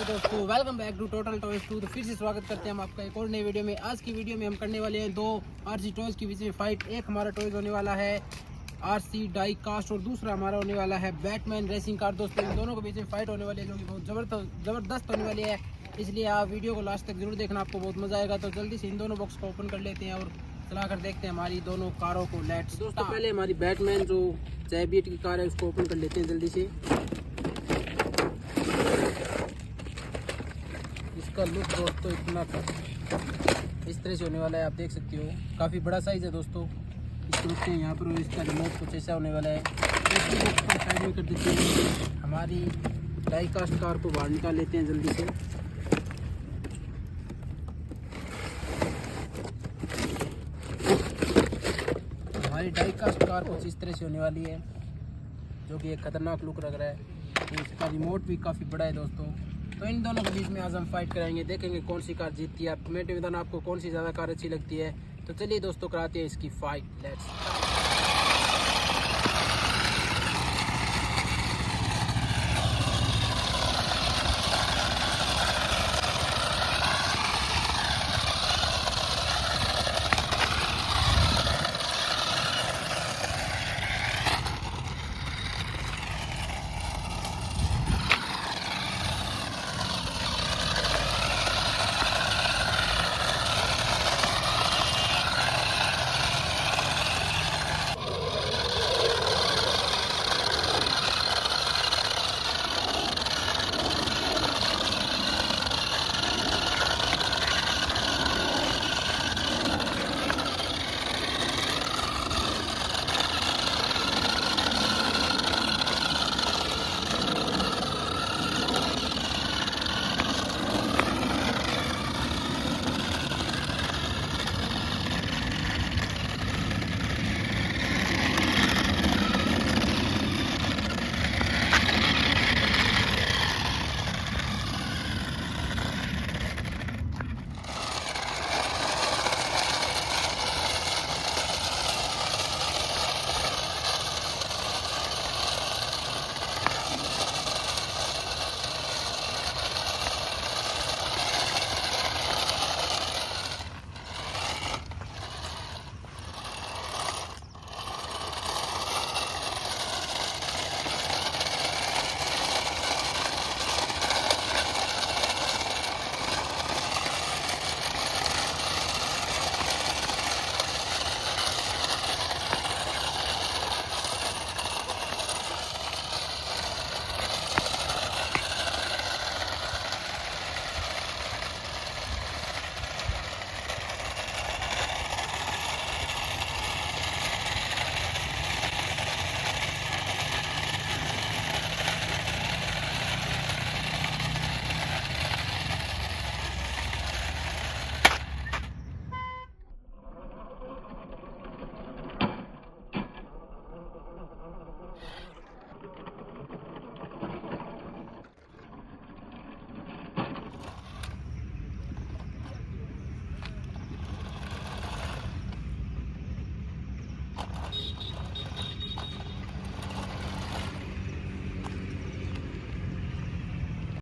दोस्तों, welcome back to total toys 2। तो फिर से स्वागत करते हैं हम आपका एक और नई वीडियो में। आज की वीडियो में हम करने वाले हैं दो आरसी टॉयज के बीच में फाइट। एक हमारा टॉयज होने वाला है आरसी डाई कास्ट और दूसरा हमारा होने वाला है बैटमैन रेसिंग कार। दोस्तों, इन दोनों के बीच में फाइट होने वाली है जो कि बहुत ज़बरदस्त होने वाली है, इसलिए आप वीडियो को लास्ट तक जरूर देखना, आपको बहुत मज़ा आएगा। तो जल्दी से इन दोनों बॉक्स को ओपन कर लेते हैं और चला कर देखते हैं हमारी दोनों कारों को। लेट्स दोस्तों, पहले हमारी बैटमैन जो जैबियट की कार है उसको ओपन कर लेते हैं जल्दी से। इसका लुक दोस्तों इतना इस तरह से होने वाला है, आप देख सकते हो, काफ़ी बड़ा साइज़ है दोस्तों। इसको रखते हैं यहाँ पर और इसका रिमोट कुछ ऐसा होने वाला है। इसको साइड में कर देते हैं। हमारी डाई कास्ट कार को बाहर निकाल लेते हैं जल्दी से। हमारी डाई कास्ट कार कुछ इस तरह से होने वाली है जो कि एक खतरनाक लुक लग रहा है। तो इसका रिमोट भी काफ़ी बड़ा है दोस्तों। तो इन दोनों के बीच में आज हम फाइट कराएंगे, देखेंगे कौन सी कार जीतती है। आप कमेंट में बताना आपको कौन सी ज़्यादा कार अच्छी लगती है। तो चलिए दोस्तों, कराते हैं इसकी फाइट। लेट्स